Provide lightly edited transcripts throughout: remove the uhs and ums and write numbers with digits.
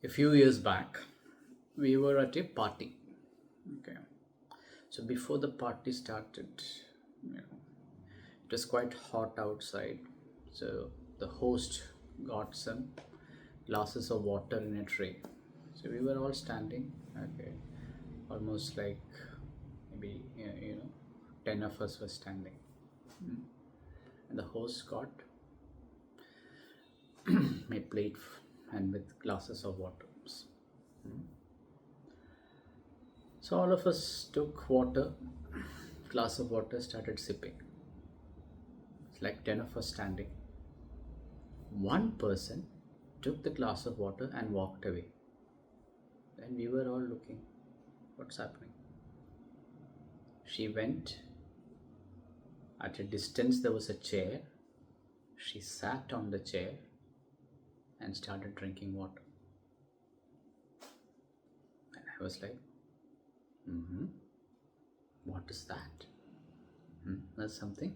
A few years back, we were at a party. Okay, so before the party started, you know, it was quite hot outside. So the host got some glasses of water in a tray. So we were all standing. Okay, almost like maybe 10 of us were standing, and the host got a plate and with glasses of water. So all of us took water, glass of water, started sipping. It's like 10 of us standing. One person took the glass of water and walked away. And we were all looking, what's happening? She went at a distance, there was a chair. She sat on the chair and started drinking water. And I was like, what is that? There's something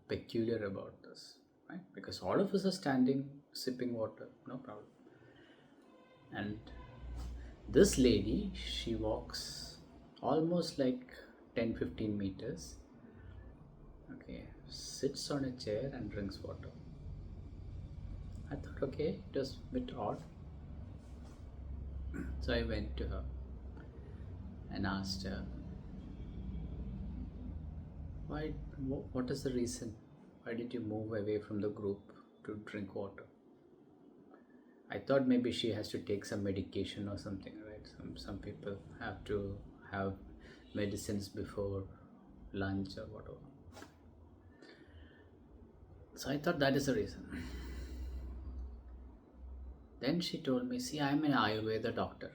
peculiar about this, right? Because all of us are standing, sipping water, no problem. And this lady, she walks almost like 10-15 meters, okay, sits on a chair and drinks water. I thought, okay, it was a bit odd. So I went to her and asked her, what is the reason? Why did you move away from the group to drink water? I thought maybe she has to take some medication or something, right? Some people have to have medicines before lunch or whatever. So I thought that is the reason. Then she told me, see, I'm an Ayurveda doctor.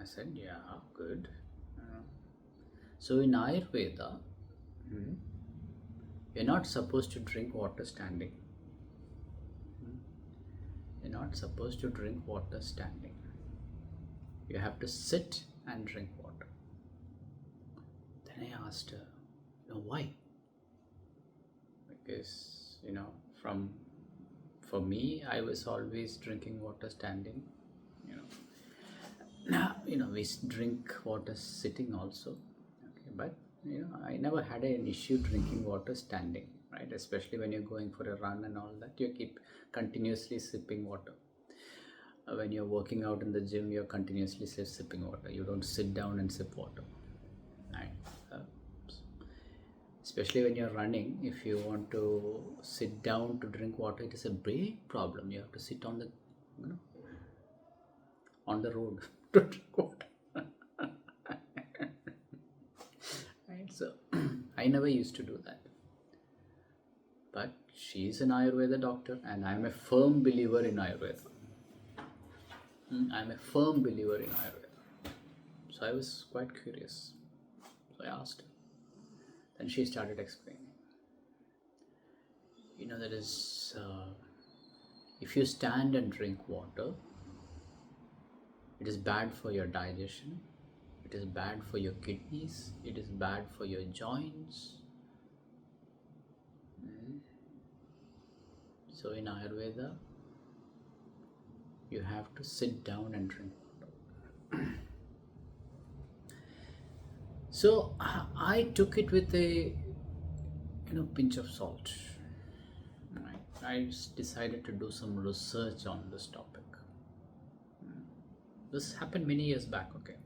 I said, yeah, good. So in Ayurveda, you're not supposed to drink water standing. You're not supposed to drink water standing. You have to sit and drink water. Then I asked her, why? Because, for me, I was always drinking water standing. Now, we drink water sitting also. Okay, but, I never had an issue drinking water standing, right? Especially when you're going for a run and all that, you keep continuously sipping water. When you're working out in the gym, you're continuously sipping water. You don't sit down and sip water, right? Especially when you're running, if you want to sit down to drink water, it is a big problem. You have to sit on the, on the road to drink water. Right? So I never used to do that. But she's an Ayurveda doctor, and I'm a firm believer in Ayurveda. I'm a firm believer in Ayurveda. So I was quite curious. So I asked her. Then she started explaining. That is, if you stand and drink water, it is bad for your digestion. It is bad for your kidneys. It is bad for your joints. So in Ayurveda, you have to sit down and drink water. So I took it with a pinch of salt. I decided to do some research on this topic. This happened many years back, okay.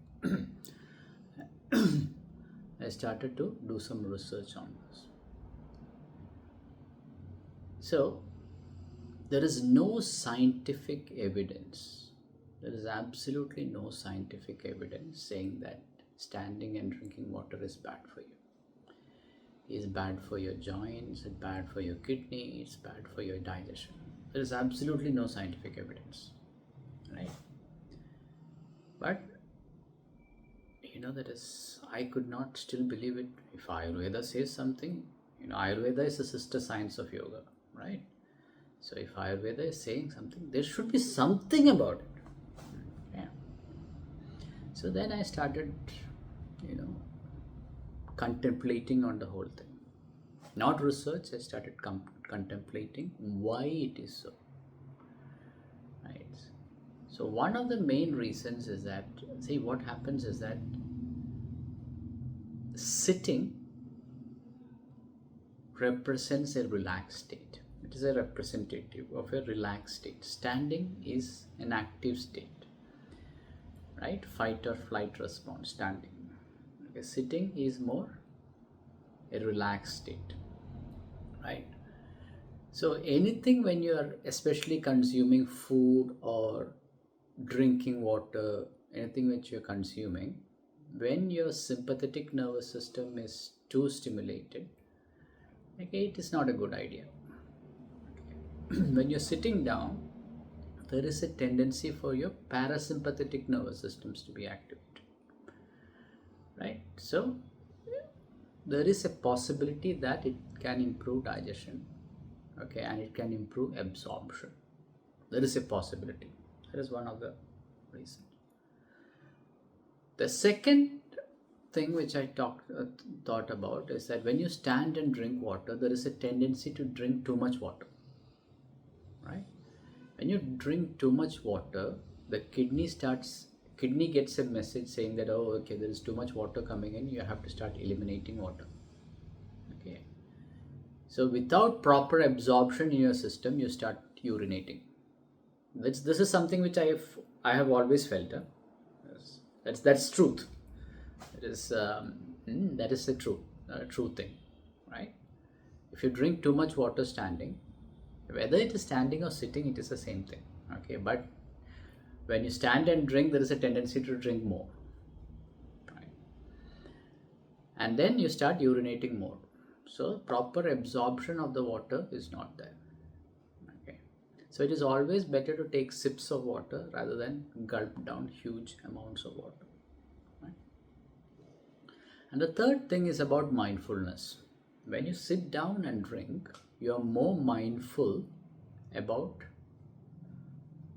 I started to do some research on this. So there is no scientific evidence. There is absolutely no scientific evidence saying that standing and drinking water is bad for you. It's bad for your joints, it's bad for your kidney, it's bad for your digestion. There is absolutely no scientific evidence, right? But that is, I could not still believe it. If Ayurveda says something, Ayurveda is a sister science of yoga, right? So if Ayurveda is saying something, there should be something about it. Yeah. So then I started, contemplating on the whole thing. Not research, I started contemplating why it is so. Right. So one of the main reasons is that, see, what happens is that sitting represents a relaxed state. It is a representative of a relaxed state. Standing is an active state, right? Fight or flight response, standing. Okay, sitting is more a relaxed state, right? So anything when you are especially consuming food or drinking water, anything which you're consuming, when your sympathetic nervous system is too stimulated, okay, it is not a good idea. When you're sitting down, there is a tendency for your parasympathetic nervous systems to be activated, right? So there is a possibility that it can improve digestion, okay, and it can improve absorption. There is a possibility. That is one of the reasons. The second thing which I thought about is that when you stand and drink water, there is a tendency to drink too much water, right? When you drink too much water, the kidney gets a message saying that, oh, okay, there is too much water coming in, you have to start eliminating water. Okay, so without proper absorption in your system, you start urinating. This is something which I have always felt. That's truth. That is the true thing, right? If you drink too much water standing, whether it is standing or sitting, it is the same thing. Okay, but when you stand and drink, there is a tendency to drink more, right? And then you start urinating more. So proper absorption of the water is not there. Okay, so it is always better to take sips of water rather than gulp down huge amounts of water. And the third thing is about mindfulness. When you sit down and drink, you are more mindful about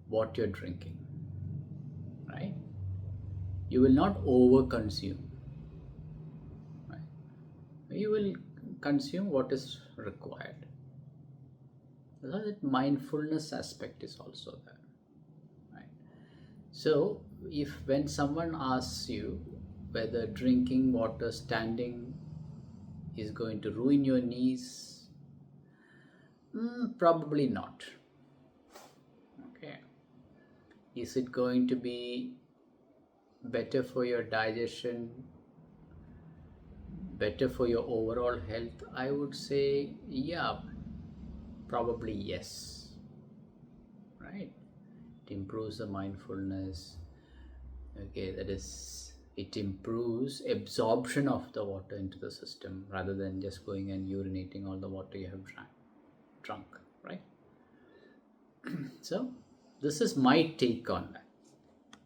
what you're drinking, right? You will not over consume, right? You will consume what is required. So that mindfulness aspect is also there, right? So if when someone asks you whether drinking water standing is going to ruin your knees, probably not. Okay, is it going to be better for your digestion, better for your overall health? I would say, yeah, probably yes, right? It improves the mindfulness. Okay, that is, it improves absorption of the water into the system rather than just going and urinating all the water you have drunk, right? So this is my take on that.